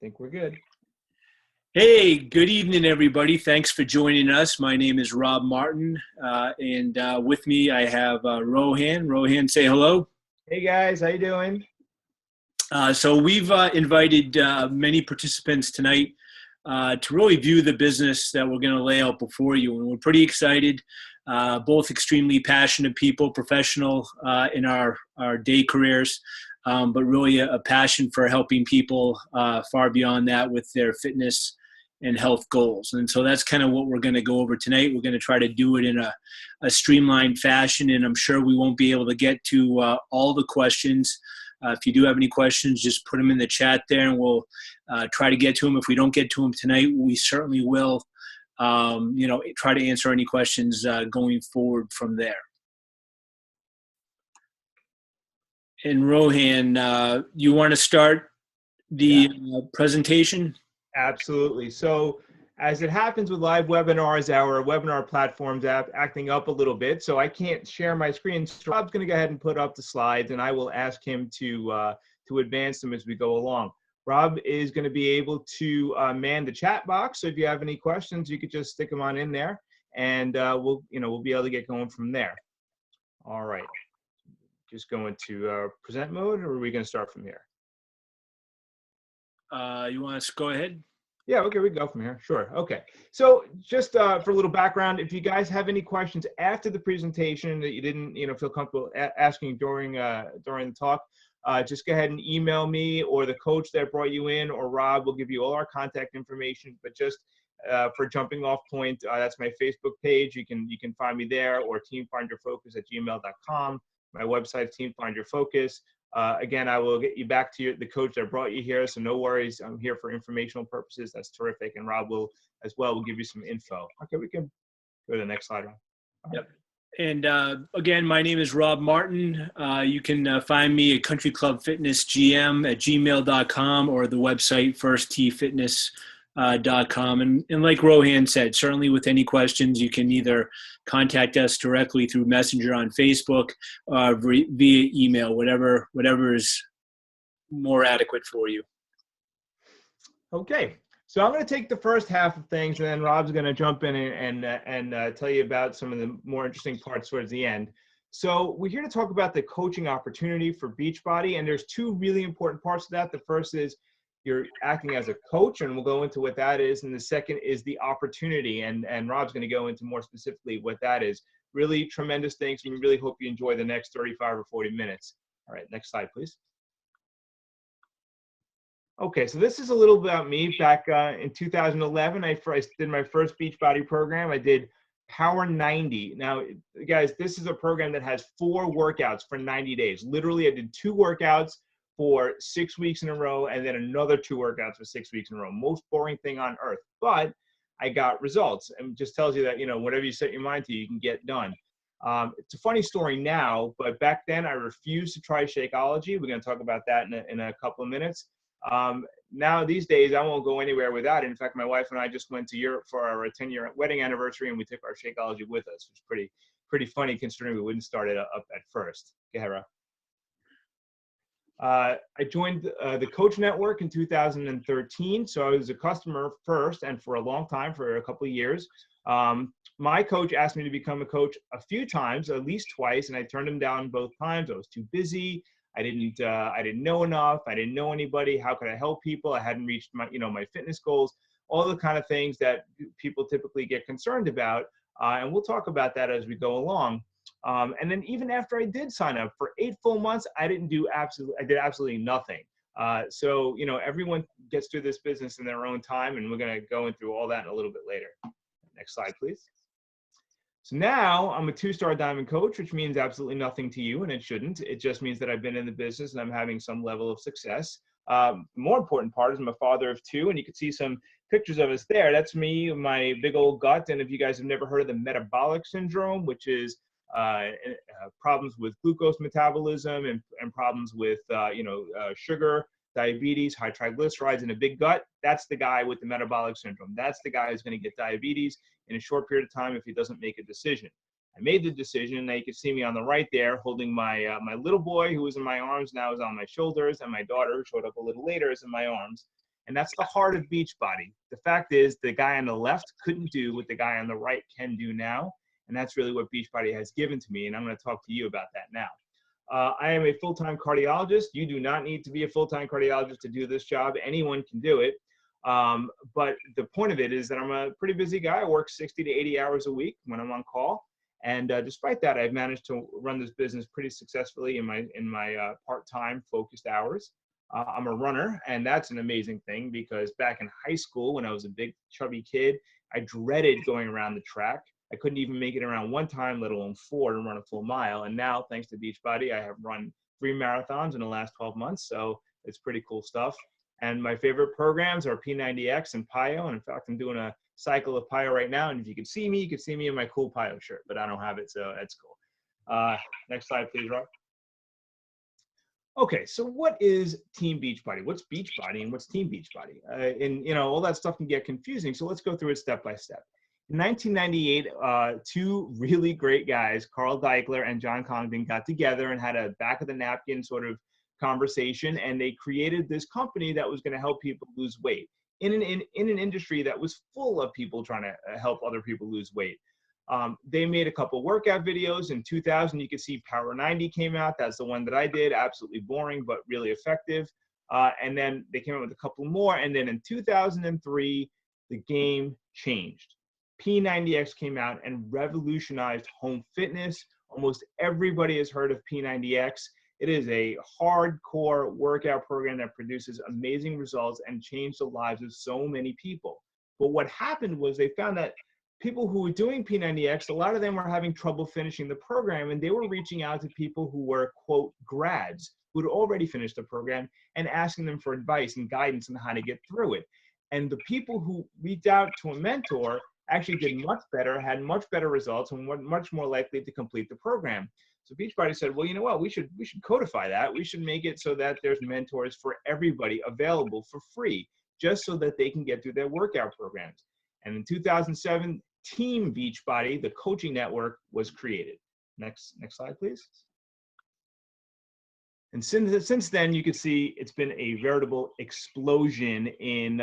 Think we're good. Hey, good evening, everybody. Thanks for joining us. My name is Rob Martin, and with me I have Rohan. Rohan, say hello. Hey guys, how you doing? So we've invited many participants tonight to really view the business that we're going to lay out before you, and we're pretty excited. Both extremely passionate people, professional in our day careers, but really a passion for helping people far beyond that with their fitness and health goals. And so that's kind of what we're going to go over tonight. We're going to try to do it in a streamlined fashion, and I'm sure we won't be able to get to all the questions. If you do have any questions, just put them in the chat there, and we'll try to get to them. If we don't get to them tonight, we certainly will, try to answer any questions going forward from there. And Rohan, you want to start the presentation? Absolutely. So as it happens with live webinars, our webinar platform's acting up a little bit, so I can't share my screen. So Rob's going to go ahead and put up the slides, and I will ask him to advance them as we go along. Rob is going to be able to man the chat box, so if you have any questions, you could just stick them on in there, and we'll be able to get going from there. All right. Just go into present mode, or are we going to start from here? You want us to go ahead? Yeah, okay, we can go from here. Sure. Okay. So just for a little background, if you guys have any questions after the presentation that you didn't, feel comfortable asking during the talk, just go ahead and email me or the coach that brought you in, or Rob will give you all our contact information. But just for jumping off point, that's my Facebook page. You can find me there, or teamfindyourfocus@gmail.com. My website, Team Find Your Focus. Again, I will get you back to the coach that brought you here, so no worries. I'm here for informational purposes. That's terrific. And Rob will, as well, will give you some info. Okay, we can go to the next slide. Yep. And again, my name is Rob Martin. You can find me at Country Club Fitness GM at gmail.com, or the website firsttfitness.com. And like Rohan said, certainly with any questions, you can either contact us directly through Messenger on Facebook, via email, whatever is more adequate for you. Okay, so I'm going to take the first half of things, and then Rob's going to jump in and tell you about some of the more interesting parts towards the end. So we're here to talk about the coaching opportunity for Beachbody, and there's two really important parts to that. The first is you're acting as a coach, and we'll go into what that is. And the second is the opportunity, and Rob's going to go into more specifically what that is. Really tremendous things, and we really hope you enjoy the next 35 or 40 minutes. All right, next slide, please. Okay, so this is a little about me. Back in 2011, I did my first Beachbody program. I did Power 90. Now, guys, this is a program that has 4 workouts for 90 days. Literally, I did 2 workouts for 6 weeks in a row, and then another 2 workouts for 6 weeks in a row. Most boring thing on earth, but I got results. And it just tells you that, whatever you set your mind to, you can get done. It's a funny story now, but back then I refused to try Shakeology. We're going to talk about that in a couple of minutes. Now these days I won't go anywhere without it. In fact, my wife and I just went to Europe for our 10-year wedding anniversary, and we took our Shakeology with us, which is pretty funny considering we wouldn't start it up at first. Go ahead, Rob. I joined the Coach Network in 2013, so I was a customer first and for a long time, for a couple of years. My coach asked me to become a coach a few times, at least twice, and I turned him down both times. I was too busy. I didn't know enough. I didn't know anybody. How could I help people? I hadn't reached my fitness goals, all the kind of things that people typically get concerned about. And we'll talk about that as we go along. And then even after I did sign up for 8 full months, I did absolutely nothing. So, everyone gets through this business in their own time, and we're going to go into all that in a little bit later. Next slide, please. So now I'm a 2-star diamond coach, which means absolutely nothing to you, and it shouldn't. It just means that I've been in the business and I'm having some level of success. The more important part is I'm a father of 2, and you can see some pictures of us there. That's me, my big old gut. And if you guys have never heard of the metabolic syndrome, which is problems with glucose metabolism and problems with sugar, diabetes, high triglycerides, and a big gut, that's the guy with the metabolic syndrome. That's the guy who's going to get diabetes in a short period of time if he doesn't make a decision. I made the decision. Now you can see me on the right there holding my my little boy who was in my arms, now is on my shoulders, and my daughter, who showed up a little later, is in my arms. And that's the heart of Beachbody. The fact is the guy on the left couldn't do what the guy on the right can do now. And that's really what Beachbody has given to me. And I'm going to talk to you about that now. I am a full-time cardiologist. You do not need to be a full-time cardiologist to do this job. Anyone can do it. But the point of it is that I'm a pretty busy guy. I work 60 to 80 hours a week when I'm on call. And despite that, I've managed to run this business pretty successfully in my part-time focused hours. I'm a runner, and that's an amazing thing because back in high school, when I was a big chubby kid, I dreaded going around the track. I couldn't even make it around one time, let alone 4 to run a full mile. And now, thanks to Beachbody, I have run 3 marathons in the last 12 months. So it's pretty cool stuff. And my favorite programs are P90X and PiYo. And in fact, I'm doing a cycle of PiYo right now. And if you could see me in my cool PiYo shirt, but I don't have it, so that's cool. Next slide, please, Rob. Okay, so what is Team Beachbody? What's Beachbody and what's Team Beachbody? And you know, all that stuff can get confusing. So let's go through it step by step. In 1998, 2 really great guys, Carl Deichler and John Congdon, got together and had a back of the napkin sort of conversation, and they created this company that was going to help people lose weight in an industry that was full of people trying to help other people lose weight. They made a couple workout videos. In 2000, you could see Power 90 came out. That's the one that I did. Absolutely boring, but really effective. And then they came out with a couple more. And then in 2003, the game changed. P90X came out and revolutionized home fitness. Almost everybody has heard of P90X. It is a hardcore workout program that produces amazing results and changed the lives of so many people. But what happened was they found that people who were doing P90X, a lot of them were having trouble finishing the program, and they were reaching out to people who were, quote, grads, who had already finished the program, and asking them for advice and guidance on how to get through it. And the people who reached out to a mentor actually did much better, had much better results, and were much more likely to complete the program. So Beachbody said, well, you know what, we should codify that. We should make it so that there's mentors for everybody available for free, just so that they can get through their workout programs. And in 2007, Team Beachbody, the coaching network, was created. Next slide, please. And since then, you can see it's been a veritable explosion in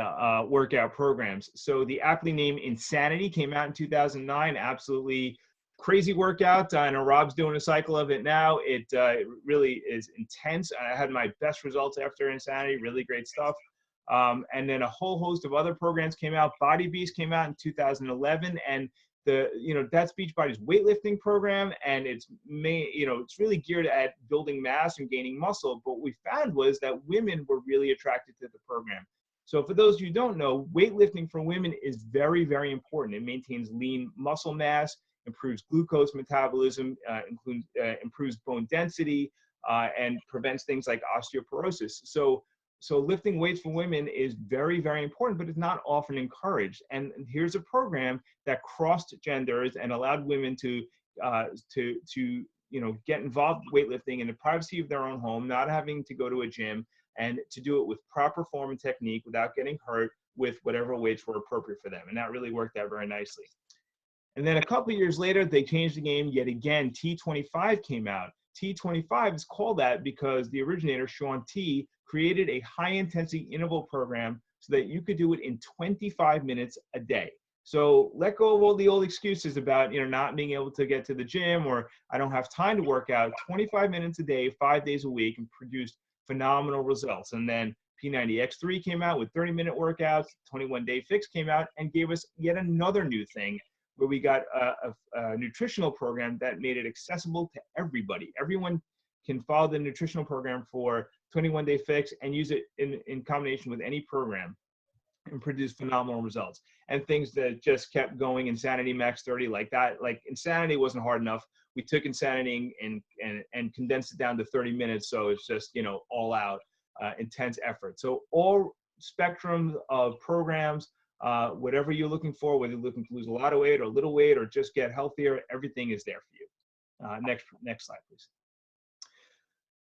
workout programs. So the aptly named Insanity came out in 2009, absolutely crazy workout. I know Rob's doing a cycle of it now. It really is intense. I had my best results after Insanity, really great stuff. And then a whole host of other programs came out. Body Beast came out in 2011, and that's Beachbody's weightlifting program, and it's really geared at building mass and gaining muscle. But what we found was that women were really attracted to the program. So for those of you who don't know, weightlifting for women is very, very important. It maintains lean muscle mass, improves glucose metabolism, improves bone density, and prevents things like osteoporosis. So lifting weights for women is very, very important, but it's not often encouraged. And here's a program that crossed genders and allowed women to get involved with weightlifting in the privacy of their own home, not having to go to a gym, and to do it with proper form and technique without getting hurt with whatever weights were appropriate for them. And that really worked out very nicely. And then a couple of years later, they changed the game yet again. T25 came out. T25 is called that because the originator, Shaun T, created a high-intensity interval program so that you could do it in 25 minutes a day. So let go of all the old excuses about not being able to get to the gym, or I don't have time to work out. 25 minutes a day, 5 days a week, and produced phenomenal results. And then P90X3 came out with 30-minute workouts. 21-Day Fix came out and gave us yet another new thing, where we got a nutritional program that made it accessible to everybody. Everyone can follow the nutritional program for 21-Day Fix and use it in combination with any program and produce phenomenal results. And things that just kept going, Insanity Max 30, like that. Like Insanity wasn't hard enough. We took Insanity and condensed it down to 30 minutes. So it's just, all out intense effort. So all spectrum of programs, whatever you're looking for, whether you're looking to lose a lot of weight or a little weight or just get healthier, everything is there for you. Next slide, please.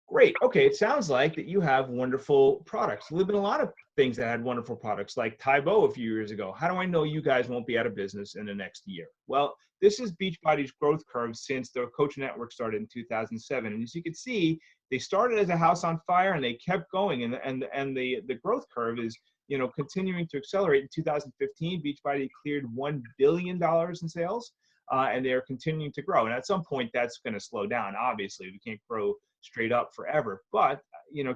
Great. Okay, it sounds like that you have wonderful products. There have been a lot of things that had wonderful products, like Tybo a few years ago. How do I know you guys won't be out of business in the next year? Well, this is Beachbody's growth curve since the Coach Network started in 2007. And as you can see, they started as a house on fire and they kept going. And the growth curve is continuing to accelerate. In 2015, Beachbody cleared $1 billion in sales, and they're continuing to grow. And at some point, that's going to slow down. Obviously, we can't grow straight up forever. But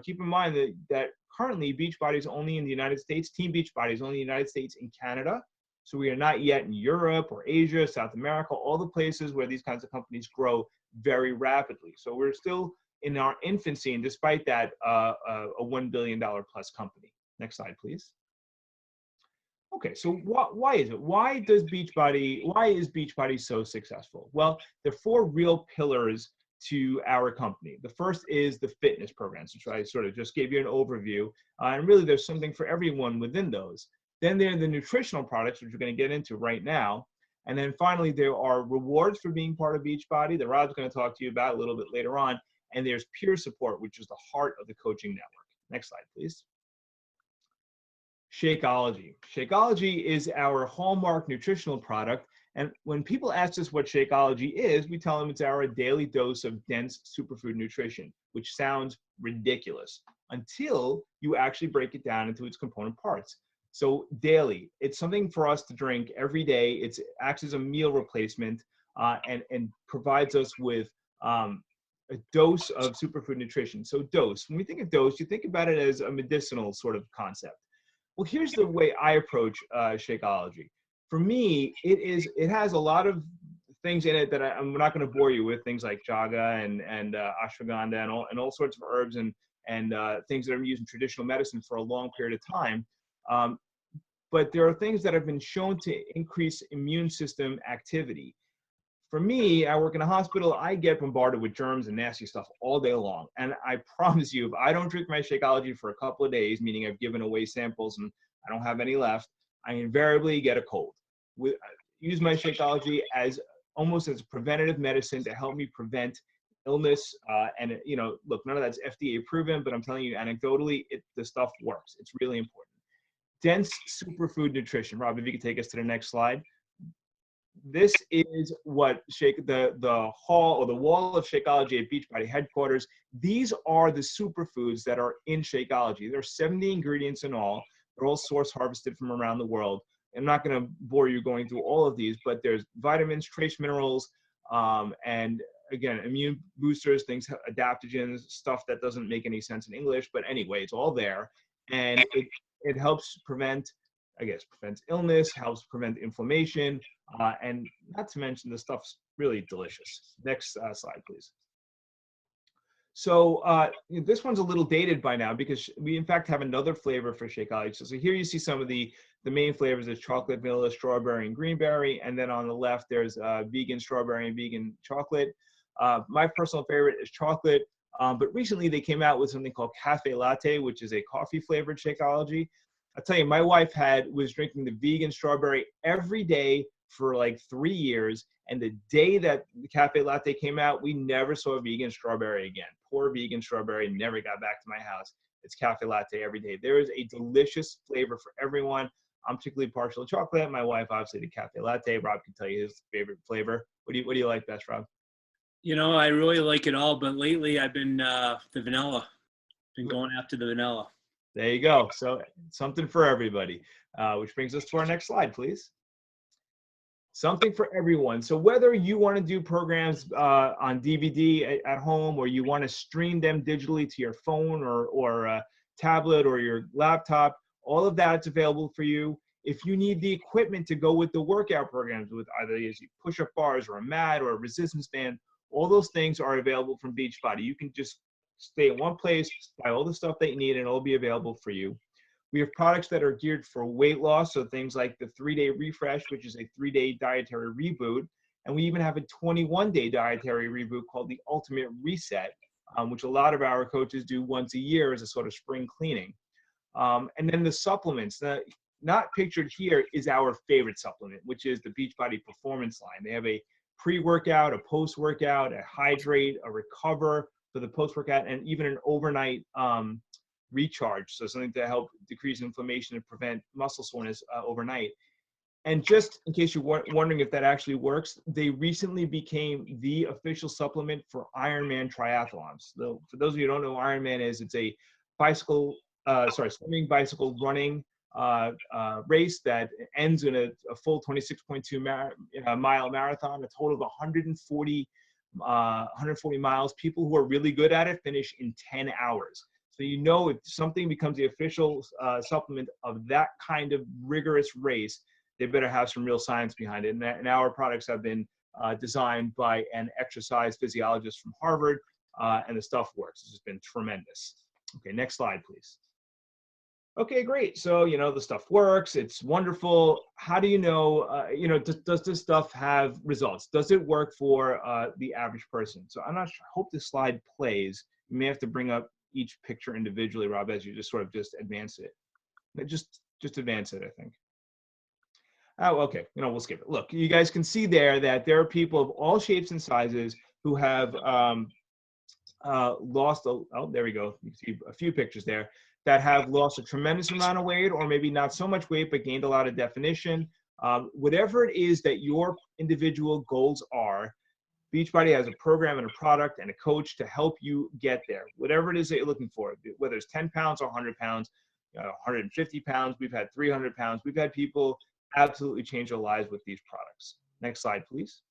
keep in mind that currently Beachbody is only in the United States. Team Beachbody is only in the United States and Canada. So we are not yet in Europe or Asia, South America, all the places where these kinds of companies grow very rapidly. So we're still in our infancy, and despite that, a $1 billion plus company. Next slide, please. Okay, so why is it? Why is Beachbody so successful? Well, there are 4 real pillars to our company. The first is the fitness programs, which I sort of just gave you an overview. And really, there's something for everyone within those. Then there are the nutritional products, which we're going to get into right now. And then finally, there are rewards for being part of Beachbody that Rob's going to talk to you about a little bit later on. And there's peer support, which is the heart of the coaching network. Next slide, please. Shakeology. Shakeology is our hallmark nutritional product. And when people ask us what Shakeology is, we tell them it's our daily dose of dense superfood nutrition, which sounds ridiculous until you actually break it down into its component parts. So daily, it's something for us to drink every day. It acts as a meal replacement and provides us with a dose of superfood nutrition. So dose, when we think of dose, you think about it as a medicinal sort of concept. Well, here's the way I approach Shakeology. For me, it has a lot of things in it that I'm not going to bore you with, things like chaga and ashwagandha and all sorts of herbs and things that are used in traditional medicine for a long period of time. But there are things that have been shown to increase immune system activity. For me, I work in a hospital. I get bombarded with germs and nasty stuff all day long. And I promise you, if I don't drink my Shakeology for a couple of days, meaning I've given away samples and I don't have any left, I invariably get a cold. I use my Shakeology almost as a preventative medicine to help me prevent illness. And look, none of that's FDA proven, but I'm telling you anecdotally, the stuff works. It's really important. Dense superfood nutrition. Rob, if you could take us to the next slide. This is what the hall or the wall of Shakeology at Beachbody headquarters. These are the superfoods that are in Shakeology. There are 70 ingredients in all. They're all source harvested from around the world. I'm not going to bore you going through all of these, but there's vitamins, trace minerals, and again, immune boosters, things, adaptogens, stuff that doesn't make any sense in English. But anyway, it's all there. And it helps prevents illness, helps prevent inflammation, and not to mention the stuff's really delicious. Next slide, please. So this one's a little dated by now because we in fact have another flavor for Shakeology. So here you see some of the main flavors. There's chocolate, vanilla, strawberry, and greenberry. And then on the left, there's vegan strawberry and vegan chocolate. My personal favorite is chocolate. But recently they came out with something called Cafe Latte, which is a coffee flavored Shakeology. I'll tell you, my wife was drinking the vegan strawberry every day for like 3 years. And the day that the Cafe Latte came out, we never saw vegan strawberry again. Poor vegan strawberry never got back to my house. It's Cafe Latte every day. There is a delicious flavor for everyone. I'm particularly partial to chocolate. My wife, obviously, the Cafe Latte. Rob can tell you his favorite flavor. What do you like best, Rob? I really like it all, but lately I've been the vanilla. Been going after the vanilla. There you go. So something for everybody, which brings us to our next slide, please. Something for everyone. So whether you want to do programs on DVD at home or you want to stream them digitally to your phone or tablet or your laptop, all of that's available for you. If you need the equipment to go with the workout programs with either push-up bars or a mat or a resistance band, all those things are available from Beachbody. You can just stay in one place, buy all the stuff that you need, and it'll be available for you. We have products that are geared for weight loss, so things like the 3-day refresh, which is a 3-day dietary reboot. And we even have a 21-day dietary reboot called the Ultimate Reset, which a lot of our coaches do once a year as a sort of spring cleaning. And then the supplements, not pictured here, is our favorite supplement, which is the Beachbody Performance line. They have a pre-workout, a post-workout, a hydrate, a recover for the post-workout, and even an overnight recharge. So something to help decrease inflammation and prevent muscle soreness overnight. And just in case you're wondering if that actually works, they recently became the official supplement for Ironman triathlons. For those of you who don't know what Ironman is, it's a swimming, bicycle, running race that ends in a full 26.2 mile marathon, a total of 140 miles. People who are really good at it finish in 10 hours. So if something becomes the official supplement of that kind of rigorous race, they better have some real science behind it. And our products have been designed by an exercise physiologist from Harvard, and the stuff works. It's just been tremendous. Okay, next slide, please. Okay, great. So, the stuff works. It's wonderful. How do you know, does this stuff have results? Does it work for the average person? So I'm not sure. I hope this slide plays. You may have to bring up each picture individually, Rob, as you just advance it. Just advance it, I think. Oh, okay. We'll skip it. Look, you guys can see there that there are people of all shapes and sizes who have lost, there we go. You can see a few pictures there that have lost a tremendous amount of weight, or maybe not so much weight, but gained a lot of definition. Whatever it is that your individual goals are, Beachbody has a program and a product and a coach to help you get there. Whatever it is that you're looking for, whether it's 10 pounds or 100 pounds, 150 pounds, we've had 300 pounds. We've had people absolutely change their lives with these products. Next slide, please.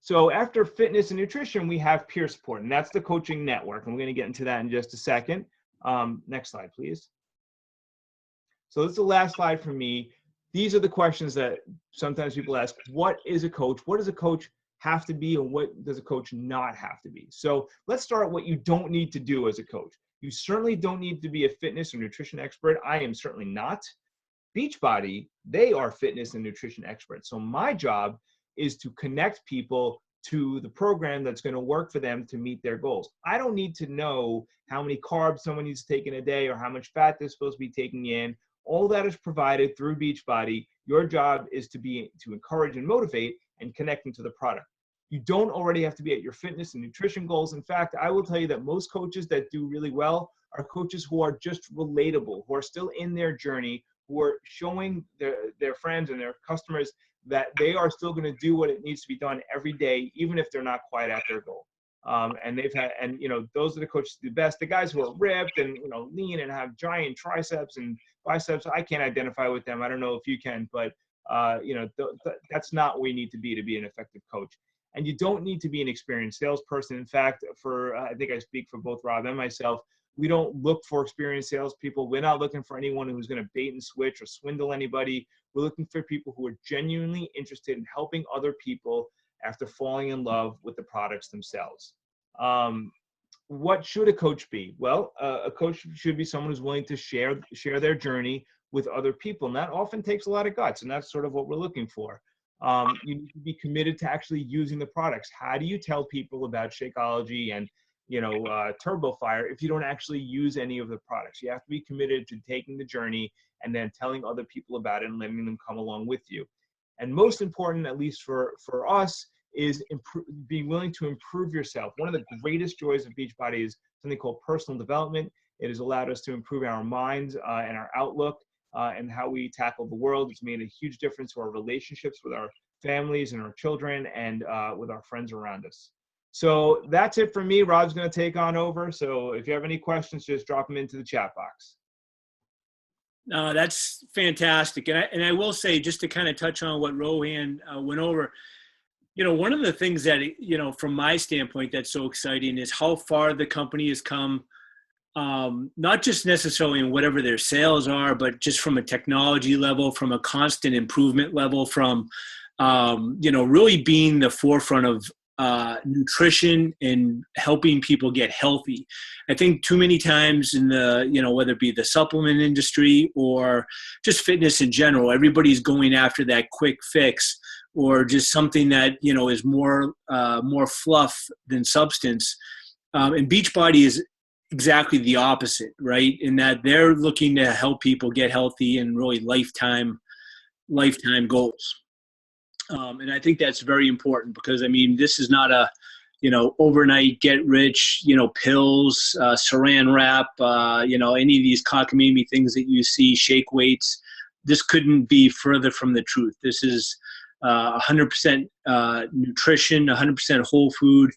So after fitness and nutrition, we have peer support, and that's the coaching network. And we're going to get into that in just a second. Next slide, please. So this is the last slide for me. These are the questions that sometimes people ask. What is a coach? What does a coach have to be, and what does a coach not have to be? So let's start what you don't need to do as a coach. You certainly don't need to be a fitness or nutrition expert. I am certainly not. Beachbody, they are fitness and nutrition experts. So my job is to connect people to the program that's going to work for them to meet their goals. I don't need to know how many carbs someone needs to take in a day or how much fat they're supposed to be taking in. All that is provided through Beachbody. Your job is to encourage and motivate and connect them to the product. You don't already have to be at your fitness and nutrition goals. In fact, I will tell you that most coaches that do really well are coaches who are just relatable, who are still in their journey, who are showing their friends and their customers that they are still going to do what it needs to be done every day, even if they're not quite at their goal. And those are the coaches the best. The guys who are ripped and lean and have giant triceps and biceps, I can't identify with them. I don't know if you can, but that's not where you need to be an effective coach. And you don't need to be an experienced salesperson. In fact, I think I speak for both Rob and myself, we don't look for experienced salespeople. We're not looking for anyone who's going to bait and switch or swindle anybody. We're looking for people who are genuinely interested in helping other people after falling in love with the products themselves. What should a coach be? Well, a coach should be someone who's willing to share their journey with other people. And that often takes a lot of guts, and that's sort of what we're looking for. You need to be committed to actually using the products. How do you tell people about Shakeology and Turbo Fire if you don't actually use any of the products? You have to be committed to taking the journey and then telling other people about it and letting them come along with you. And most important, at least for us, is being willing to improve yourself. One of the greatest joys of Beachbody is something called personal development. It has allowed us to improve our minds and our outlook and how we tackle the world. It's made a huge difference to our relationships with our families and our children and with our friends around us. So that's it for me. Rob's going to take on over. So if you have any questions, just drop them into the chat box. That's fantastic. And I will say, just to kind of touch on what Rohan went over, one of the things that, from my standpoint, that's so exciting is how far the company has come, not just necessarily in whatever their sales are, but just from a technology level, from a constant improvement level, from, really being the forefront of nutrition and helping people get healthy. I think too many times in the, whether it be the supplement industry or just fitness in general, everybody's going after that quick fix or just something that, is more fluff than substance. And Beachbody is exactly the opposite, right? In that they're looking to help people get healthy and really lifetime goals. And I think that's very important because, this is not a, overnight get rich, pills, saran wrap, any of these cockamamie things that you see, shake weights. This couldn't be further from the truth. This is 100% nutrition, 100% whole food,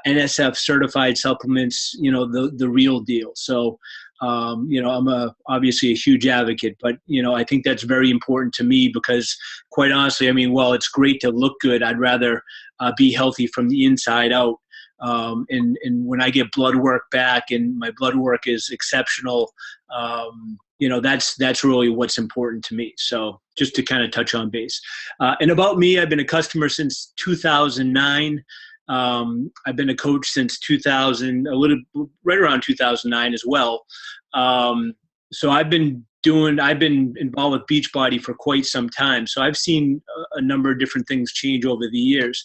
NSF certified supplements, the real deal. So I'm obviously a huge advocate, but, I think that's very important to me because quite honestly, while it's great to look good, I'd rather be healthy from the inside out. And when I get blood work back and my blood work is exceptional, that's really what's important to me. So just to kind of touch on base. And about me, I've been a customer since 2009. I've been a coach since 2000, right around 2009 as well. So I've been involved with Beachbody for quite some time. So I've seen a number of different things change over the years.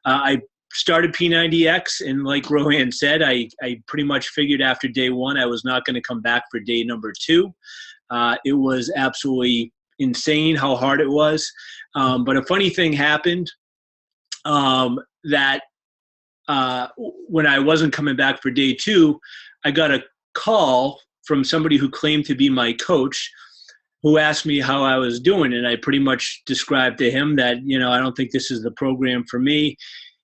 I started P90X, and like Rohan said, I pretty much figured after day one I was not going to come back for day number two. It was absolutely insane how hard it was. But a funny thing happened that when I wasn't coming back for day two, I got a call from somebody who claimed to be my coach, who asked me how I was doing. And I pretty much described to him that, I don't think this is the program for me.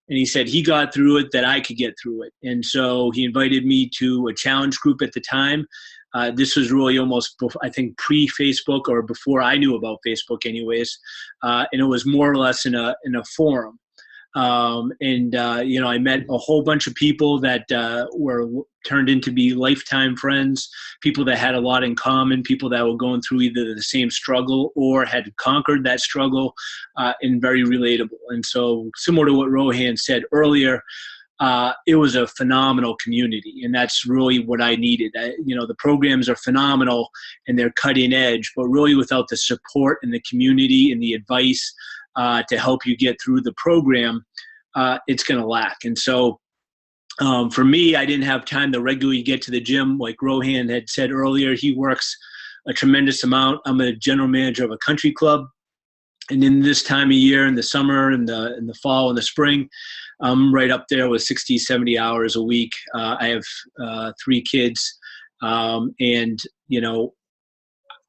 And he said he got through it, that I could get through it. And so he invited me to a challenge group at the time. This was really almost, I think, pre-Facebook, or before I knew about Facebook anyways. And it was more or less in a forum. I met a whole bunch of people that were turned into be lifetime friends, people that had a lot in common, people that were going through either the same struggle or had conquered that struggle, and very relatable. And so similar to what Rohan said earlier, it was a phenomenal community, and that's really what I needed. The programs are phenomenal and they're cutting edge, but really without the support and the community and the advice to help you get through the program, it's going to lack. And so for me, I didn't have time to regularly get to the gym. Like Rohan had said earlier, he works a tremendous amount. I'm a general manager of a country club. And in this time of year, in the summer, in the fall, and the spring, I'm right up there with 60, 70 hours a week. I have 3 kids.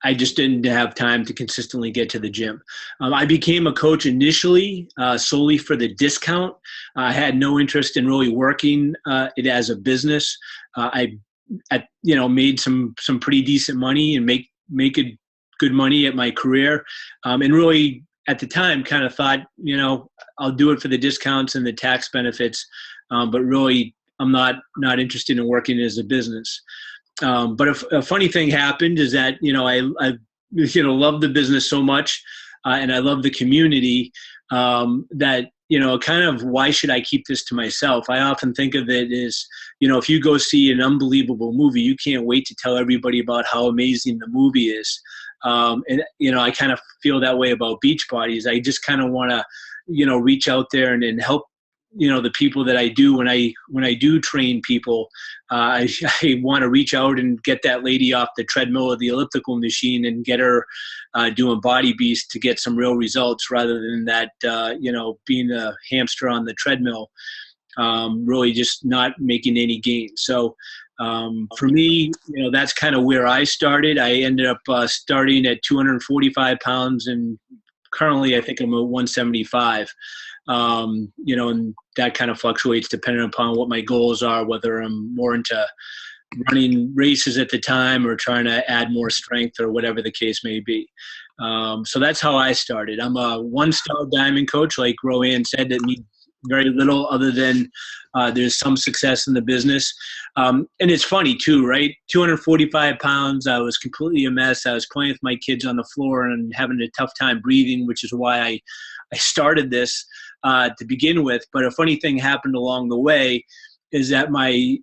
I just didn't have time to consistently get to the gym. I became a coach initially solely for the discount. I had no interest in really working it as a business. I made some pretty decent money and make good money at my career, and really at the time kind of thought, I'll do it for the discounts and the tax benefits, but really I'm not interested in working it as a business. But a funny thing happened is that, I love the business so much, and I love the community, that, kind of why should I keep this to myself? I often think of it as, if you go see an unbelievable movie, you can't wait to tell everybody about how amazing the movie is. I kind of feel that way about Beachbodies. I just kind of want to, reach out there and help, the people that I do when I do train people. I want to reach out and get that lady off the treadmill or the elliptical machine and get her doing Body Beast to get some real results, rather than that, being a hamster on the treadmill, really just not making any gains. So for me, that's kind of where I started. I ended up starting at 245 pounds, and currently I think I'm at 175. And that kind of fluctuates depending upon what my goals are, whether I'm more into running races at the time or trying to add more strength or whatever the case may be. So that's how I started. I'm a 1-star diamond coach, like Rohan said. That means very little other than there's some success in the business. And it's funny too, right? 245 pounds. I was completely a mess. I was playing with my kids on the floor and having a tough time breathing, which is why I started this to begin with. But a funny thing happened along the way is that my,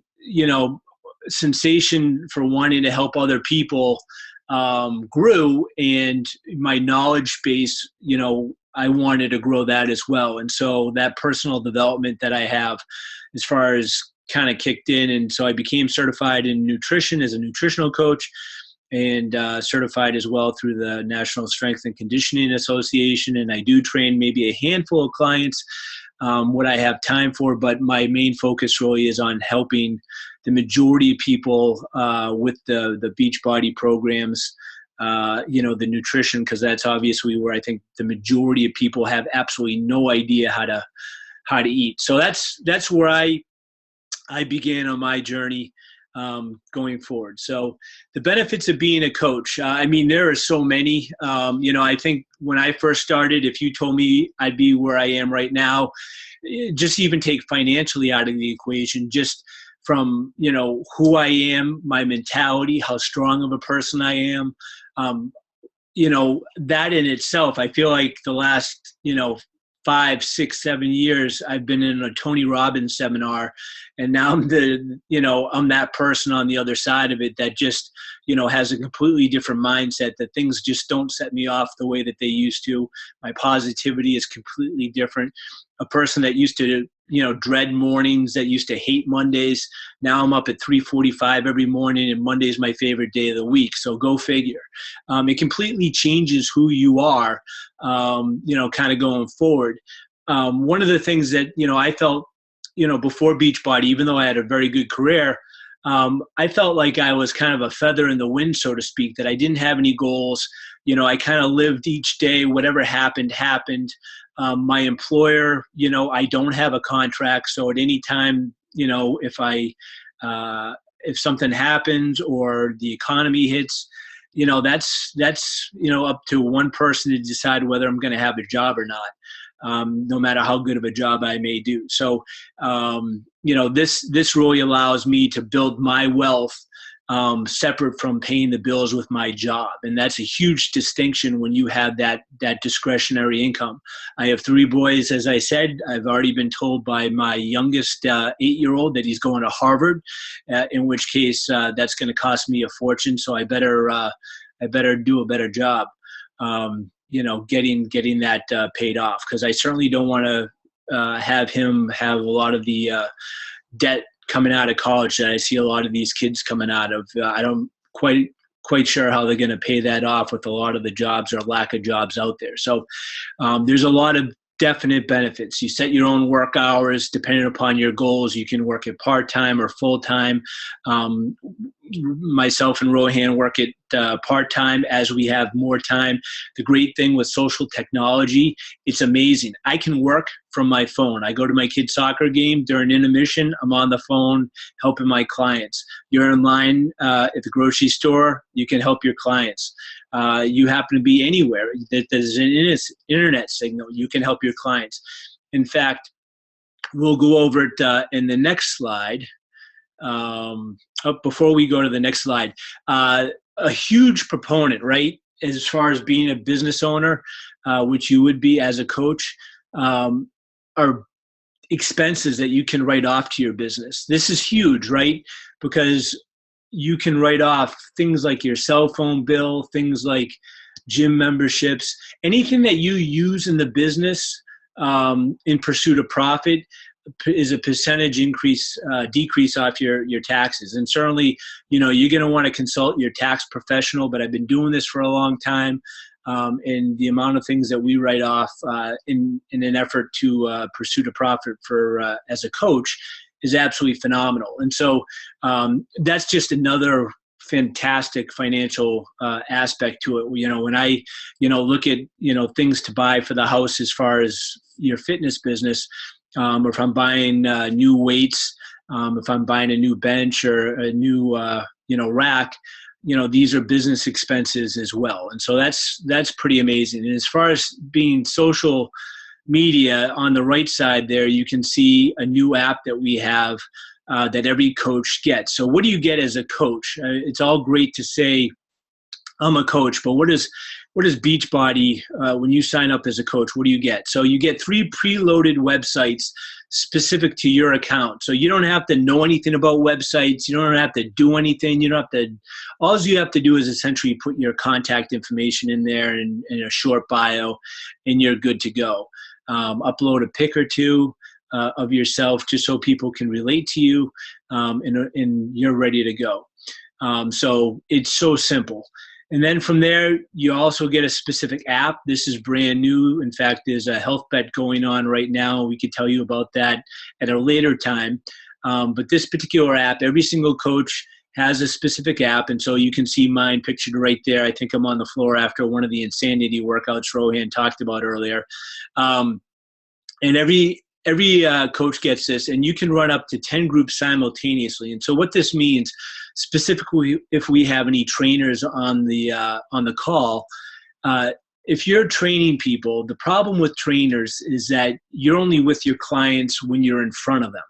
sensation for wanting to help other people grew, and my knowledge base, I wanted to grow that as well. And so that personal development that I have as far as kind of kicked in. And so I became certified in nutrition as a nutritional coach, and certified as well through the National Strength and Conditioning Association. And I do train maybe a handful of clients, what I have time for, but my main focus really is on helping the majority of people with the Beachbody programs, the nutrition, because that's obviously where I think the majority of people have absolutely no idea how to eat. So that's where I began on my journey. going forward. So the benefits of being a coach, I mean, there are so many. I think when I first started, if you told me I'd be where I am right now, just even take financially out of the equation, just from, who I am, my mentality, how strong of a person I am, that in itself, I feel like the last, 5, 6, 7 years, I've been in a Tony Robbins seminar, and now I'm I'm that person on the other side of it that just, has a completely different mindset, that things just don't set me off the way that they used to. My positivity is completely different. A person that used to, dread mornings, that used to hate Mondays. Now I'm up at 3:45 every morning, and Monday is my favorite day of the week. So go figure. It completely changes who you are, kind of going forward. One of the things that, I felt, before Beachbody, even though I had a very good career, I felt like I was kind of a feather in the wind, so to speak, that I didn't have any goals. I kind of lived each day, whatever happened, happened. My employer, I don't have a contract. So at any time, if something happens or the economy hits, that's up to one person to decide whether I'm going to have a job or not, no matter how good of a job I may do. So, this really allows me to build my wealth separate from paying the bills with my job. And that's a huge distinction when you have that discretionary income. I have 3 boys, as I said. I've already been told by my youngest 8-year-old that he's going to Harvard, in which case that's going to cost me a fortune. So I better do a better job, getting that paid off, because I certainly don't want to have him have a lot of the debt coming out of college that I see a lot of these kids coming out of. I don't quite sure how they're going to pay that off with a lot of the jobs or lack of jobs out there. So there's a lot of definite benefits. You set your own work hours depending upon your goals. You can work at part-time or full-time. Myself and Rohan work at part-time as we have more time. The great thing with social technology, it's amazing. I can work from my phone. I go to my kid's soccer game during intermission. I'm on the phone helping my clients. You're in line at the grocery store. You can help your clients. You happen to be anywhere. There's an internet signal. You can help your clients. In fact, we'll go over it in the next slide. Before we go to the next slide, a huge proponent, right, as far as being a business owner, which you would be as a coach, are expenses that you can write off to your business. This is huge, right? Because you can write off things like your cell phone bill, things like gym memberships, anything that you use in the business in pursuit of profit is a percentage decrease off your taxes. And certainly, you're going to want to consult your tax professional, but I've been doing this for a long time. And the amount of things that we write off in an effort to pursue the profit for as a coach is absolutely phenomenal. And so that's just another fantastic financial aspect to it. When I look at things to buy for the house as far as your fitness business, or if I'm buying new weights, if I'm buying a new bench or a new rack, these are business expenses as well. And so that's pretty amazing. And as far as being social media, on the right side there, you can see a new app that we have that every coach gets. So what do you get as a coach? It's all great to say I'm a coach, but what is Beachbody, when you sign up as a coach, what do you get? So you get 3 preloaded websites specific to your account. So you don't have to know anything about websites. You don't have to do anything. All you have to do is essentially put your contact information in there and a short bio, and you're good to go. Upload a pic or 2 of yourself just so people can relate to you, and you're ready to go. So it's so simple. And then from there, you also get a specific app. This is brand new. In fact, there's a health bet going on right now. We could tell you about that at a later time. But this particular app, every single coach has a specific app. And so you can see mine pictured right there. I think I'm on the floor after one of the insanity workouts Rohan talked about earlier. And every every coach gets this, and you can run up to 10 groups simultaneously. And so what this means, specifically if we have any trainers on the call, if you're training people, the problem with trainers is that you're only with your clients when you're in front of them.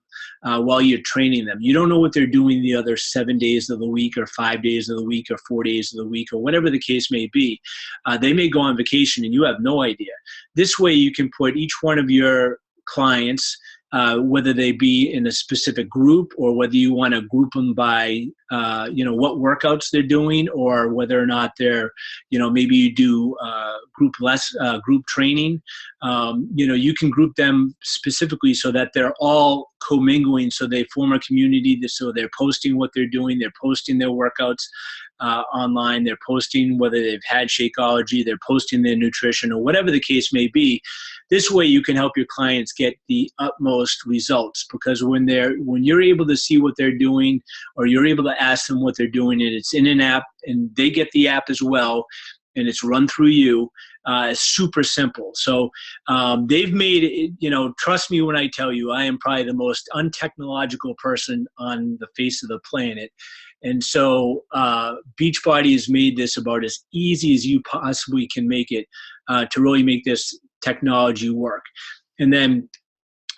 While you're training them, you don't know what they're doing the other 7 days of the week or 5 days of the week or 4 days of the week or whatever the case may be. They may go on vacation and you have no idea. This way you can put each one of your clients, whether they be in a specific group or whether you want to group them by, what workouts they're doing, or whether or not they're, maybe you do group training. You can group them specifically so that they're all commingling, so they form a community. So they're posting what they're doing. They're posting their workouts online. They're posting whether they've had Shakeology. They're posting their nutrition or whatever the case may be. This way you can help your clients get the utmost results, because when you're able to see what they're doing, or you're able to ask them what they're doing, and it's in an app and they get the app as well, and it's run through you, it's super simple. So they've made it, trust me when I tell you, I am probably the most untechnological person on the face of the planet. And so Beachbody has made this about as easy as you possibly can make it to really make this technology work. And then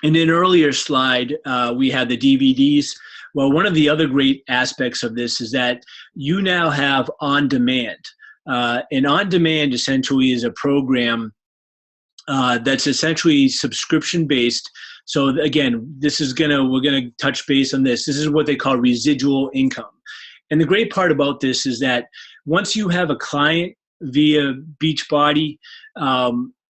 in an earlier slide, we had the DVDs. Well, one of the other great aspects of this is that you now have on-demand. And on-demand essentially is a program that's essentially subscription-based. So again, we're gonna touch base on this. This is what they call residual income. And the great part about this is that once you have a client via Beachbody,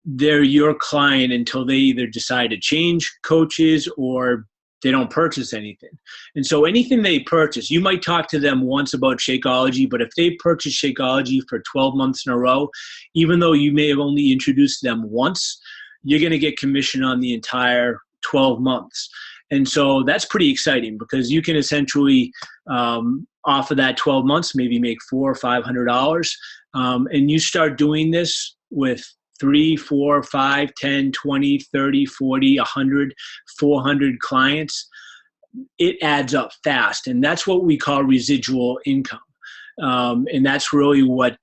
they're your client until they either decide to change coaches or they don't purchase anything. And so anything they purchase, you might talk to them once about Shakeology, but if they purchase Shakeology for 12 months in a row, even though you may have only introduced them once, you're going to get commission on the entire 12 months. And so that's pretty exciting, because you can essentially, off of that 12 months, maybe make $400 or $500. And you start doing this with 3, 4, 5, 10, 20, 30, 40, 100, 400 clients, it adds up fast. And that's what we call residual income. And that's really what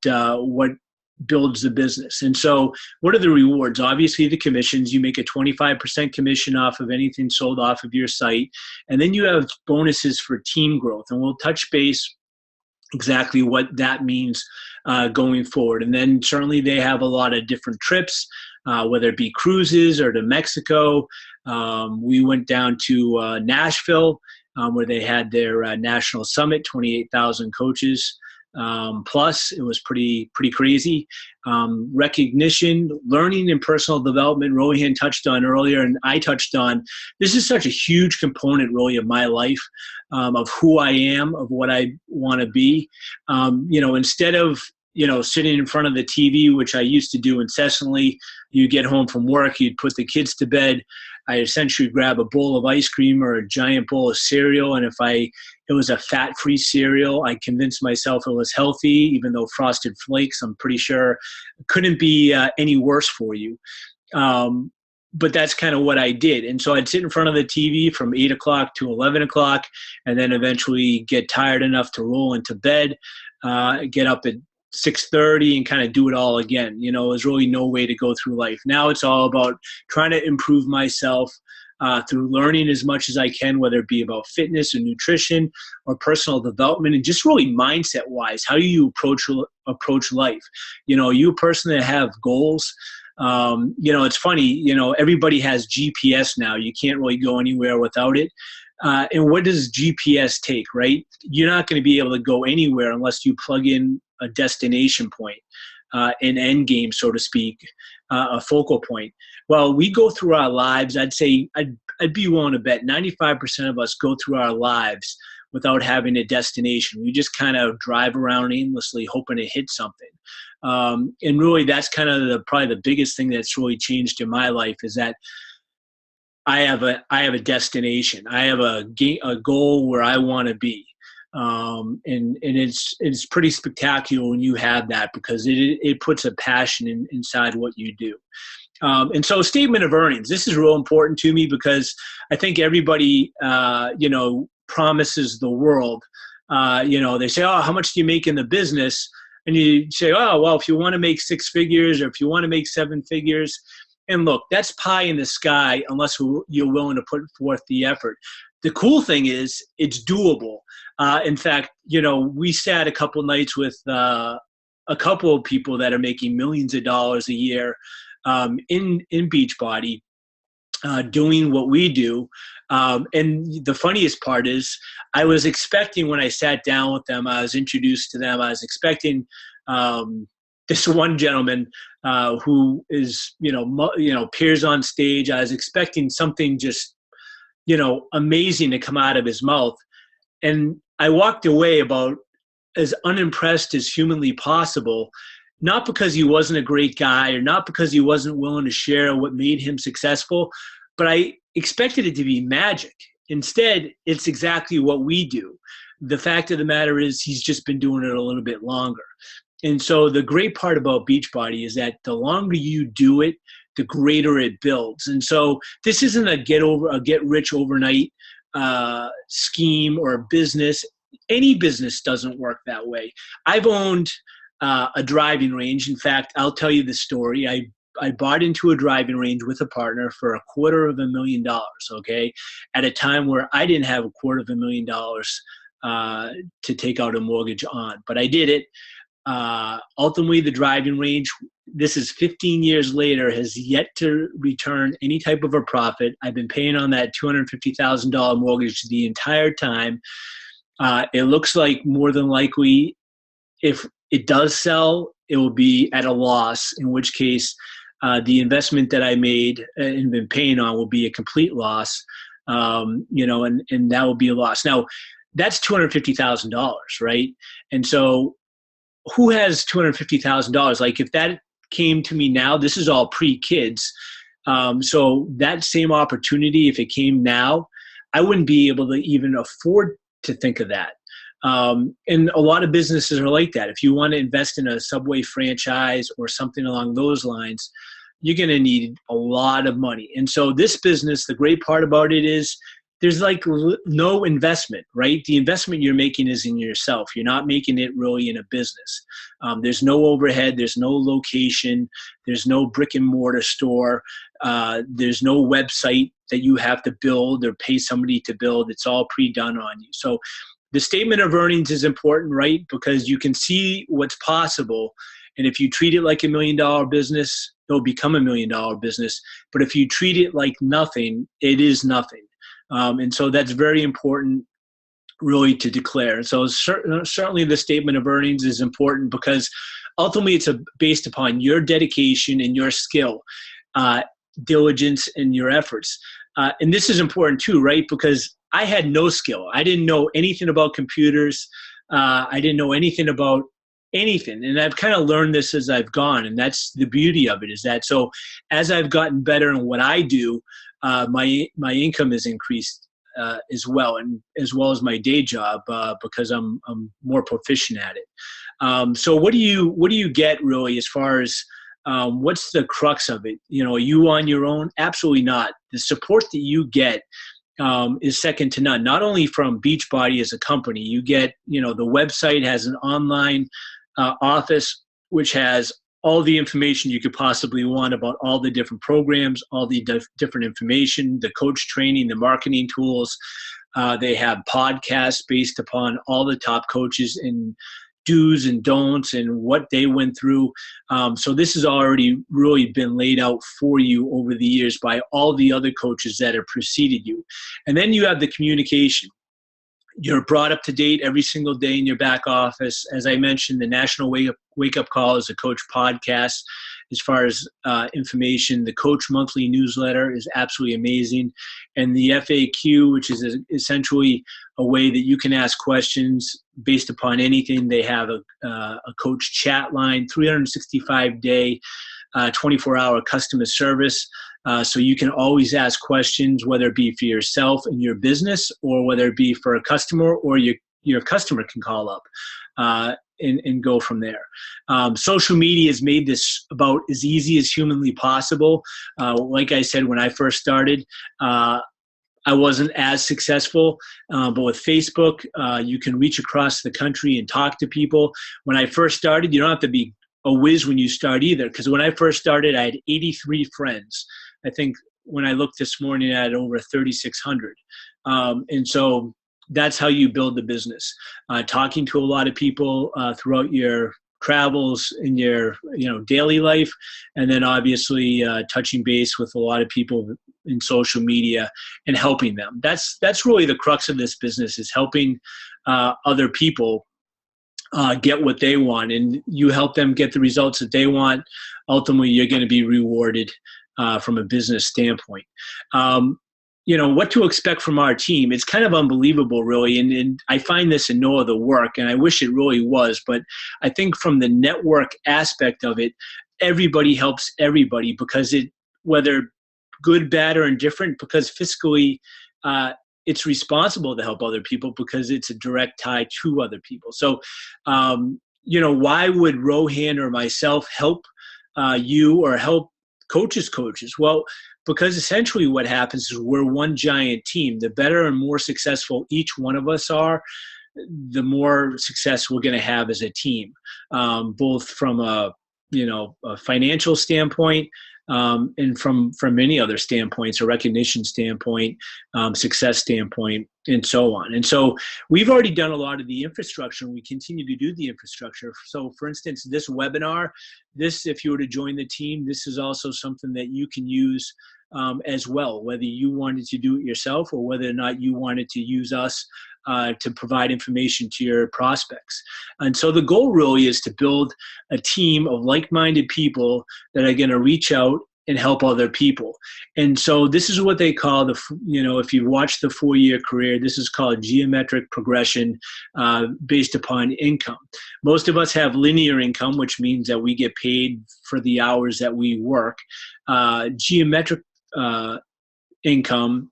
builds the business. And so what are the rewards? Obviously the commissions. You make a 25% commission off of anything sold off of your site. And then you have bonuses for team growth. And we'll touch base exactly what that means going forward. And then certainly they have a lot of different trips, whether it be cruises or to Mexico. We went down to Nashville, where they had their national summit, 28,000 coaches. Plus, it was pretty crazy. Recognition, learning, and personal development, Rohan touched on earlier, and I touched on. This is such a huge component, really, of my life, of who I am, of what I want to be. Instead of sitting in front of the TV, which I used to do incessantly, you get home from work, you'd put the kids to bed. I essentially grab a bowl of ice cream or a giant bowl of cereal, and if it was a fat-free cereal, I convinced myself it was healthy, even though Frosted Flakes, I'm pretty sure, couldn't be any worse for you. But that's kind of what I did. And so I'd sit in front of the TV from 8 o'clock to 11 o'clock, and then eventually get tired enough to roll into bed, get up at 6:30 and kind of do it all again. There's really no way to go through life. Now it's all about trying to improve myself through learning as much as I can, whether it be about fitness or nutrition or personal development, and just really mindset wise, how do you approach life? You a person that have goals. It's funny, everybody has GPS now. You can't really go anywhere without it. And what does GPS take, right? You're not going to be able to go anywhere unless you plug in a destination point, an end game, so to speak, a focal point. Well, we go through our lives. I'd say I'd be willing to bet 95% of us go through our lives without having a destination. We just kind of drive around aimlessly, hoping to hit something. And really, that's kind of probably the biggest thing that's really changed in my life, is that I have a destination. I have a goal where I want to be. And it's pretty spectacular when you have that, because it puts a passion inside what you do. And so statement of earnings, this is real important to me because I think everybody, promises the world. They say, oh, how much do you make in the business? And you say, oh, well, if you want to make 6 figures or if you want to make 7 figures. And look, that's pie in the sky unless you're willing to put forth the effort. The cool thing is it's doable. In fact, we sat a couple nights with a couple of people that are making millions of dollars a year in Beachbody, doing what we do. And the funniest part is I was expecting when I sat down with them, I was introduced to them, I was expecting this one gentleman who is, appears on stage. I was expecting something just, amazing to come out of his mouth. And I walked away about as unimpressed as humanly possible, not because he wasn't a great guy or not because he wasn't willing to share what made him successful, but I expected it to be magic. Instead, it's exactly what we do. The fact of the matter is he's just been doing it a little bit longer. And so the great part about Beachbody is that the longer you do it, the greater it builds. And so this isn't a get rich overnight scheme or a business. Any business doesn't work that way. I've owned a driving range. In fact, I'll tell you the story. I bought into a driving range with a partner for $250,000, okay, at a time where I didn't have $250,000 to take out a mortgage on. But I did it. Ultimately, the driving range, this is 15 years later, has yet to return any type of a profit. I've been paying on that $250,000 mortgage the entire time. It looks like more than likely, if it does sell, it will be at a loss, in which case the investment that I made and been paying on will be a complete loss, and that will be a loss. Now, that's $250,000, right? And so who has $250,000? Like if that came to me now, this is all pre-kids. So that same opportunity, if it came now, I wouldn't be able to even afford to think of that. And a lot of businesses are like that. If you want to invest in a Subway franchise or something along those lines, you're going to need a lot of money. And so this business, the great part about it is there's like no investment, right? The investment you're making is in yourself. You're not making it really in a business. There's no overhead. There's no location. There's no brick and mortar store. There's no website that you have to build or pay somebody to build. It's all pre-done on you. So the statement of earnings is important, right? Because you can see what's possible. And if you treat it like $1 million business, it'll become $1 million business. But if you treat it like nothing, it is nothing. And so that's very important really to declare. So certainly the statement of earnings is important because ultimately it's based upon your dedication and your skill, diligence and your efforts. And this is important too, right? Because I had no skill. I didn't know anything about computers. I didn't know anything about anything. And I've kind of learned this as I've gone. And that's the beauty of it, is that so as I've gotten better in what I do, my income has increased as well, and as well as my day job because I'm more proficient at it. So what do you get really as far as what's the crux of it? Are you on your own? Absolutely not. The support that you get is second to none. Not only from Beachbody as a company, you get, the website has an online office which has all the information you could possibly want about all the different programs, all the different information, the coach training, the marketing tools. They have podcasts based upon all the top coaches and do's and don'ts and what they went through. So this has already really been laid out for you over the years by all the other coaches that have preceded you. And then you have the communication. You're brought up to date every single day in your back office. As I mentioned, the National Wake Up Call is a coach podcast. As far as information, the Coach Monthly newsletter is absolutely amazing. And the FAQ, which is essentially a way that you can ask questions based upon anything. They have a coach chat line, 365-day, 24-hour customer service. So you can always ask questions, whether it be for yourself and your business, or whether it be for a customer, or your customer can call up. and go from there. Social media has made this about as easy as humanly possible. Like I said, when I first started, I wasn't as successful, but with Facebook, you can reach across the country and talk to people. When I first started, you don't have to be a whiz when you start either, because when I first started, I had 83 friends. I think when I looked this morning, I had over 3,600. And so that's how you build the business. Talking to a lot of people throughout your travels in your daily life, and then obviously touching base with a lot of people in social media and helping them. That's really the crux of this business, is helping other people get what they want, and you help them get the results that they want. Ultimately, you're going to be rewarded from a business standpoint. What to expect from our team. It's kind of unbelievable, really. And I find this in no other work, and I wish it really was. But I think from the network aspect of it, everybody helps everybody, because whether good, bad, or indifferent, because fiscally it's responsible to help other people because it's a direct tie to other people. So, why would Rohan or myself help you or help coaches? Well, because essentially what happens is we're one giant team. The better and more successful each one of us are, the more success we're going to have as a team, both from a financial standpoint, and from many other standpoints, a recognition standpoint, success standpoint, and so on. And so we've already done a lot of the infrastructure, and we continue to do the infrastructure. So for instance, this webinar, if you were to join the team, this is also something that you can use as well, whether you wanted to do it yourself or whether or not you wanted to use us to provide information to your prospects. And so the goal really is to build a team of like-minded people that are going to reach out and help other people. And so this is what they call if you've watched the 4-year career, this is called geometric progression based upon income. Most of us have linear income, which means that we get paid for the hours that we work. Geometric income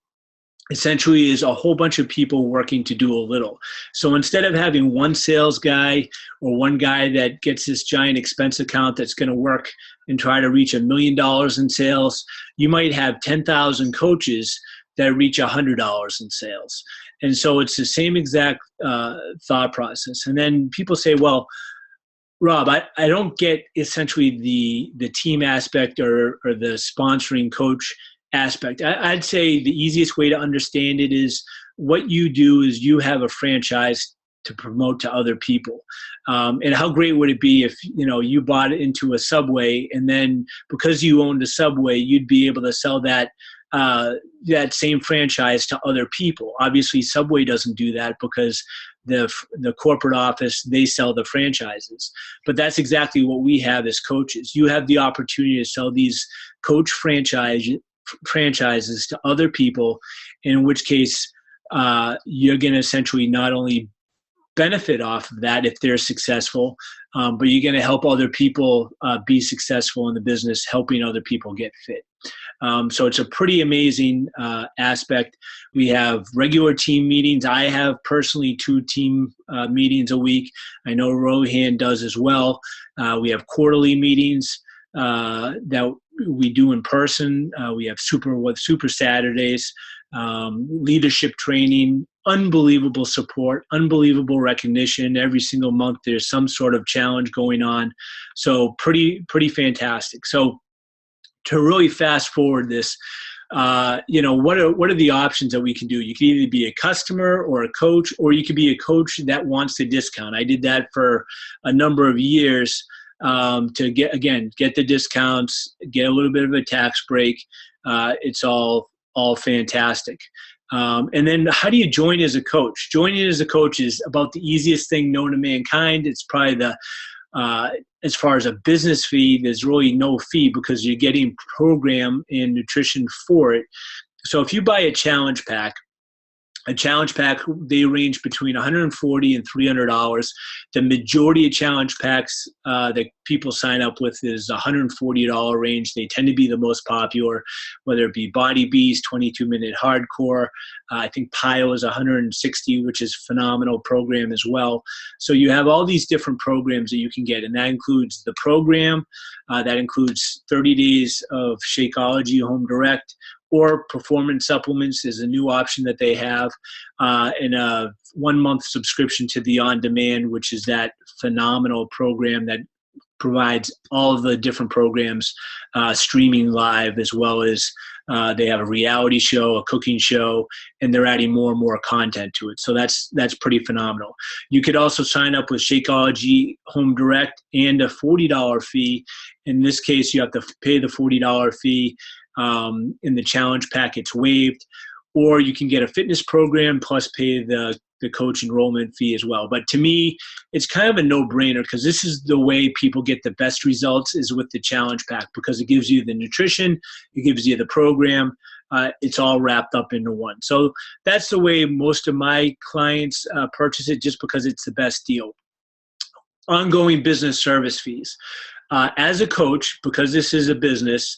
essentially is a whole bunch of people working to do a little. So instead of having one sales guy or one guy that gets this giant expense account that's going to work and try to reach $1 million in sales, you might have 10,000 coaches that reach $100 in sales. And so it's the same exact thought process. And then people say, well, Rob, I don't get essentially the team aspect or the sponsoring coach aspect. I'd say the easiest way to understand it is what you do is you have a franchise to promote to other people. And how great would it be if you bought it into a Subway, and then because you owned a Subway, you'd be able to sell that same franchise to other people. Obviously, Subway doesn't do that because the corporate office, they sell the franchises. But that's exactly what we have as coaches. You have the opportunity to sell these coach franchises to other people, in which case you're going to essentially not only benefit off of that if they're successful, but you're going to help other people be successful in the business, helping other people get fit. So it's a pretty amazing aspect. We have regular team meetings. I have personally 2 team meetings a week. I know Rohan does as well. We have quarterly meetings that we do in person. We have super Saturdays, leadership training, unbelievable support, unbelievable recognition. Every single month there's some sort of challenge going on. So pretty fantastic. So to really fast forward this, what are the options that we can do? You can either be a customer or a coach, or you could be a coach that wants the discount. I did that for a number of years to get the discounts, get a little bit of a tax break. It's all fantastic. And then how do you join as a coach? Joining as a coach is about the easiest thing known to mankind. It's probably as far as a business fee, there's really no fee because you're getting program and nutrition for it. So if you buy a challenge pack, A challenge pack, they range between $140 and $300. The majority of challenge packs that people sign up with is $140 range. They tend to be the most popular, whether it be Body Beast, 22-minute hardcore. I think PIO is $160, which is a phenomenal program as well. So you have all these different programs that you can get, and that includes the program, that includes 30 days of Shakeology Home Direct, or performance supplements is a new option that they have, and a 1-month subscription to the On Demand, which is that phenomenal program that provides all of the different programs streaming live, as well as they have a reality show, a cooking show, and they're adding more and more content to it. So that's pretty phenomenal. You could also sign up with Shakeology Home Direct and a $40 fee. In this case, you have to pay the $40 fee. In the challenge pack, it's waived, or you can get a fitness program plus pay the coach enrollment fee as well. But to me, it's kind of a no-brainer, because this is the way people get the best results, is with the challenge pack, because it gives you the nutrition, it gives you the program, it's all wrapped up into one. So that's the way most of my clients purchase it, just because it's the best deal. Ongoing business service fees. As a coach, because this is a business,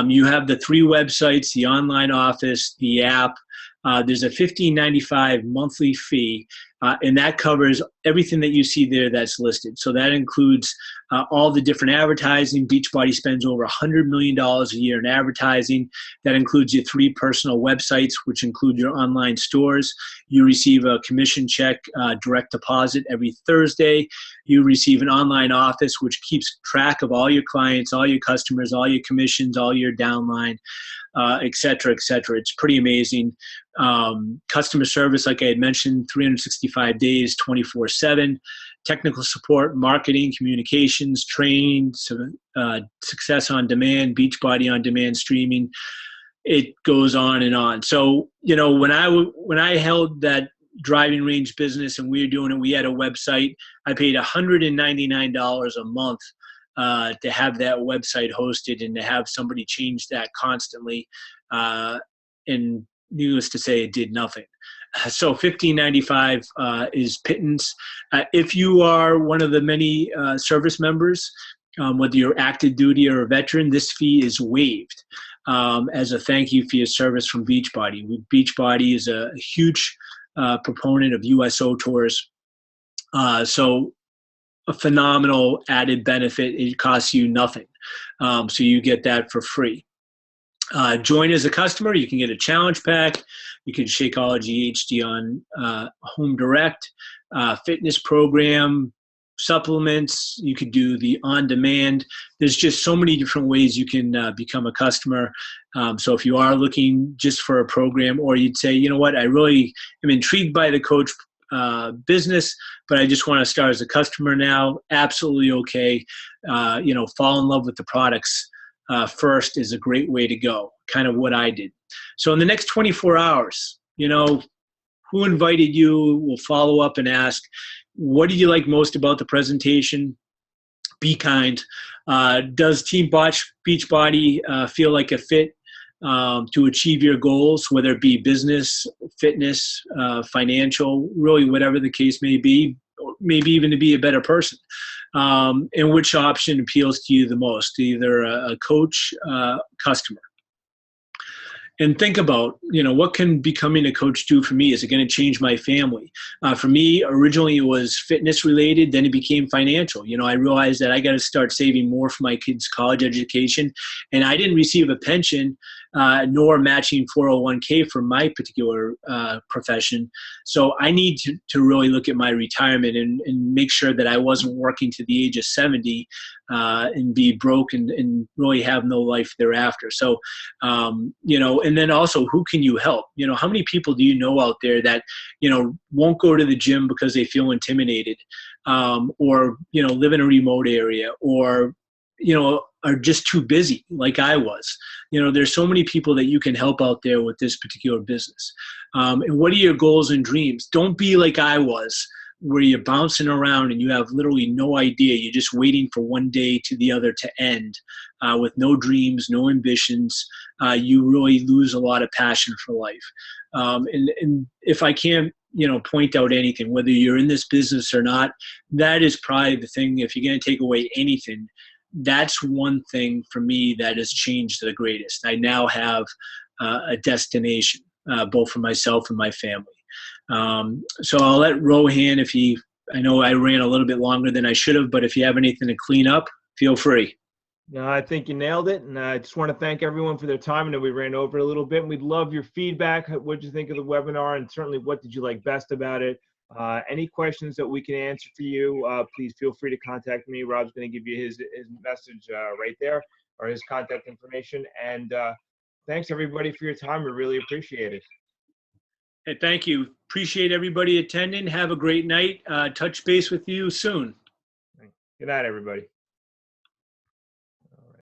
you have the 3 websites, the online office, the app. There's a $15.95 monthly fee, and that covers everything that you see there that's listed. So that includes all the different advertising. Beachbody spends over $100 million a year in advertising. That includes your 3 personal websites, which include your online stores. You receive a commission check, direct deposit every Thursday. You receive an online office, which keeps track of all your clients, all your customers, all your commissions, all your downline, et cetera, et cetera. It's pretty amazing. Customer service, like I had mentioned, 365 days, 24/7. Technical support, marketing, communications, training, success on demand, Beachbody on demand streaming. It goes on and on. So, when I held that driving range business and we were doing it, we had a website. I paid $199 a month to have that website hosted and to have somebody change that constantly. And needless to say, it did nothing. So $15.95 is pittance. If you are one of the many service members, whether you're active duty or a veteran, this fee is waived as a thank you for your service from Beachbody. Beachbody is a huge proponent of USO tours. So a phenomenal added benefit. It costs you nothing. So you get that for free. Join as a customer. You can get a challenge pack. You can Shakeology HD on Home Direct, fitness program, supplements. You could do the on-demand. There's just so many different ways you can become a customer. So if you are looking just for a program, or you'd say, you know what, I really am intrigued by the coach business, but I just want to start as a customer now, absolutely okay. Fall in love with the products first is a great way to go, kind of what I did. So in the next 24 hours, who invited you? We'll follow up and ask, what did you like most about the presentation? Be kind. Does Team Beachbody feel like a fit to achieve your goals, whether it be business, fitness, financial, really whatever the case may be, or maybe even to be a better person? And which option appeals to you the most, either a coach, customer? And think about, what can becoming a coach do for me? Is it going to change my family? For me, originally it was fitness related, then it became financial. I realized that I got to start saving more for my kids' college education. And I didn't receive a pension nor matching 401k for my particular profession. So I need to really look at my retirement and make sure that I wasn't working to the age of 70 and be broke and really have no life thereafter. So, and then also, who can you help? How many people do you know out there that, won't go to the gym because they feel intimidated, or, live in a remote area, or, are just too busy like I was? There's so many people that you can help out there with this particular business. And what are your goals and dreams? Don't be like I was where you're bouncing around and you have literally no idea. You're just waiting for one day to the other to end with no dreams, no ambitions. You really lose a lot of passion for life. And if I can't, point out anything, whether you're in this business or not, that is probably the thing. If you're going to take away anything, that's one thing for me that has changed the greatest. I now have a destination, both for myself and my family. So I'll let Rohan, I know I ran a little bit longer than I should have, but if you have anything to clean up, feel free. No, I think you nailed it. And I just want to thank everyone for their time. I know we ran over a little bit, and we'd love your feedback. What did you think of the webinar? And certainly, what did you like best about it? Any questions that we can answer for you, please feel free to contact me. Rob's going to give you his message right there, or his contact information. And thanks, everybody, for your time. We really appreciate it. Hey, thank you. Appreciate everybody attending. Have a great night. Touch base with you soon. Good night, everybody.